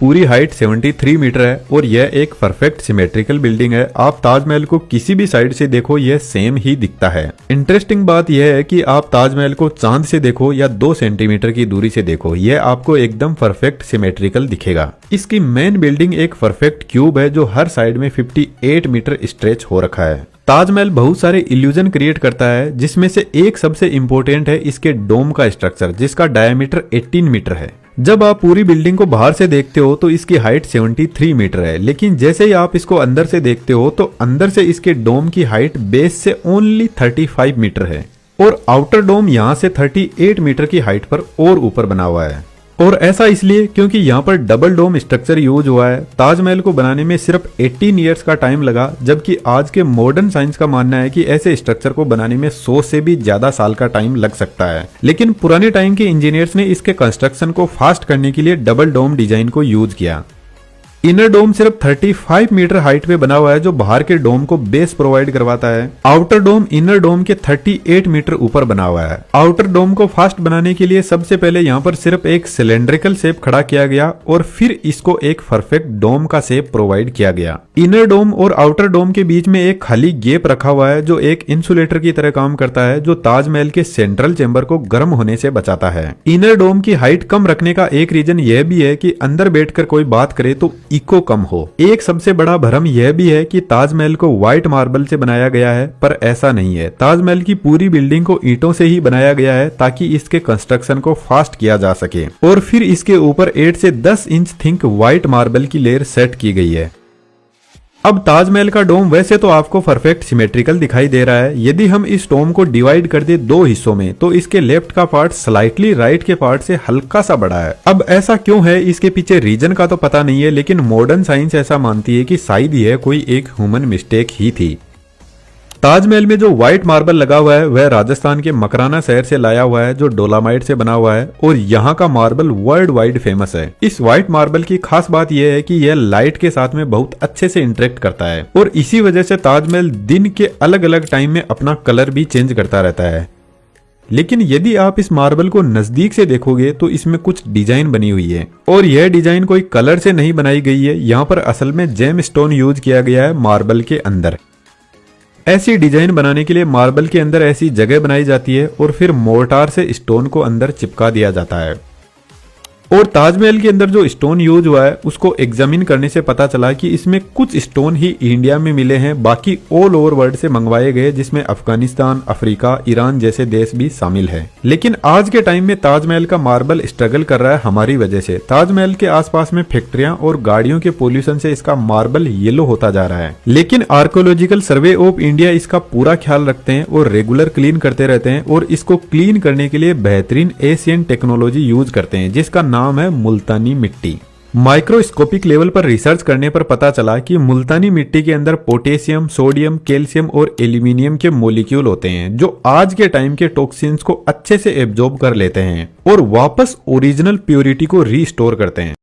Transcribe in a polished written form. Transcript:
पूरी height 73 metre है और यह एक परफेक्ट सिमेट्रिकल बिल्डिंग है। आप ताजमहल को किसी भी साइड से देखो यह सेम ही दिखता है। इंटरेस्टिंग बात यह है कि आप ताजमहल को चांद से देखो या 2 सेंटीमीटर की दूरी से देखो, यह आपको एकदम परफेक्ट सिमेट्रिकल दिखेगा। इसकी मेन बिल्डिंग एक परफेक्ट क्यूब है जो हर साइड में 58 मीटर स्ट्रेच हो रखा है। ताजमहल बहुत सारे इल्यूजन क्रिएट करता है, जिसमें से एक सबसे इंपॉर्टेंट है इसके डोम का स्ट्रक्चर, जिसका डायमीटर 18 मीटर है। जब आप पूरी बिल्डिंग को बाहर से देखते हो तो इसकी हाइट 73 मीटर है, लेकिन जैसे ही आप इसको अंदर से देखते हो तो अंदर से इसके डोम की हाइट बेस से ओनली 35 मीटर है और आउटर डोम यहाँ से 38 मीटर की हाइट पर और ऊपर बना हुआ है। और ऐसा इसलिए क्योंकि यहाँ पर डबल डोम स्ट्रक्चर यूज हुआ है। ताजमहल को बनाने में सिर्फ 18 इयर्स का टाइम लगा, जबकि आज के मॉडर्न साइंस का मानना है कि ऐसे स्ट्रक्चर को बनाने में 100 से भी ज्यादा साल का टाइम लग सकता है। लेकिन पुराने टाइम के इंजीनियर्स ने इसके कंस्ट्रक्शन को फास्ट करने के लिए डबल डोम डिजाइन को यूज किया। इनर डोम सिर्फ 35 मीटर हाइट पे बना हुआ है जो बाहर के डोम को बेस प्रोवाइड करवाता है। आउटर डोम इनर डोम के 38 मीटर ऊपर बना हुआ है। आउटर डोम को फास्ट बनाने के लिए सबसे पहले यहाँ पर सिर्फ एक सिलेंड्रिकल शेप खड़ा किया गया और फिर इसको एक परफेक्ट डोम का शेप प्रोवाइड किया गया। इनर डोम और आउटर डोम के बीच में एक खाली गैप रखा हुआ है जो एक इंसुलेटर की तरह काम करता है, जो ताजमहल के सेंट्रल चेंबर को गर्म होने से बचाता है। इनर डोम की हाइट कम रखने का एक रीजन यह भी है कि अंदर बैठकर कोई बात करे तो इको कम हो। एक सबसे बड़ा भ्रम यह भी है कि ताजमहल को व्हाइट मार्बल से बनाया गया है, पर ऐसा नहीं है। ताजमहल की पूरी बिल्डिंग को ईंटों से ही बनाया गया है ताकि इसके कंस्ट्रक्शन को फास्ट किया जा सके और फिर इसके ऊपर 8 से 10 इंच थिक व्हाइट मार्बल की लेयर सेट की गई है। अब ताजमहल का डोम वैसे तो आपको परफेक्ट सिमेट्रिकल दिखाई दे रहा है। यदि हम इस डोम को डिवाइड कर दे 2 हिस्सों में तो इसके लेफ्ट का पार्ट स्लाइटली राइट के पार्ट से हल्का सा बड़ा है। अब ऐसा क्यों है, इसके पीछे रीजन का तो पता नहीं है, लेकिन मॉडर्न साइंस ऐसा मानती है कि शायद यह कोई एक ह्यूमन मिस्टेक ही थी। ताजमहल में जो व्हाइट मार्बल लगा हुआ है वह राजस्थान के मकराना शहर से लाया हुआ है जो डोलामाइट से बना हुआ है और यहाँ का मार्बल वर्ल्ड वाइड फेमस है। इस व्हाइट मार्बल की खास बात यह है कि यह लाइट के साथ में बहुत अच्छे से इंटरेक्ट करता है और इसी वजह से ताजमहल दिन के अलग अलग टाइम में अपना कलर भी चेंज करता रहता है। लेकिन यदि आप इस मार्बल को नजदीक से देखोगे तो इसमें कुछ डिजाइन बनी हुई है और यह डिजाइन कोई कलर से नहीं बनाई गई है। यहाँ पर असल में जेम स्टोन यूज किया गया है मार्बल के अंदर। ऐसी डिजाइन बनाने के लिए मार्बल के अंदर ऐसी जगह बनाई जाती है और फिर मोर्टार से स्टोन को अंदर चिपका दिया जाता है। और ताजमहल के अंदर जो स्टोन यूज हुआ है उसको एग्जामिन करने से पता चला कि इसमें कुछ स्टोन ही इंडिया में मिले हैं, बाकी ऑल ओवर वर्ल्ड से मंगवाए गए, जिसमें अफगानिस्तान, अफ्रीका, ईरान जैसे देश भी शामिल है। लेकिन आज के टाइम में ताजमहल का मार्बल स्ट्रगल कर रहा है हमारी वजह से। ताजमहल के आसपास में फैक्ट्रियां और गाड़ियों के पोल्यूशन से इसका मार्बल येलो होता जा रहा है। लेकिन आर्कियोलॉजिकल सर्वे ऑफ इंडिया इसका पूरा ख्याल रखते हैं और रेगुलर क्लीन करते रहते हैं और इसको क्लीन करने के लिए बेहतरीन एशियन टेक्नोलॉजी यूज करते हैं जिसका नाम है मुल्तानी मिट्टी। माइक्रोस्कोपिक लेवल पर रिसर्च करने पर पता चला कि मुल्तानी मिट्टी के अंदर पोटेशियम, सोडियम, कैल्शियम और एल्यूमिनियम के मॉलिक्यूल होते हैं जो आज के टाइम के टॉक्सिन्स को अच्छे से एब्जॉर्ब कर लेते हैं और वापस ओरिजिनल प्योरिटी को रीस्टोर करते हैं।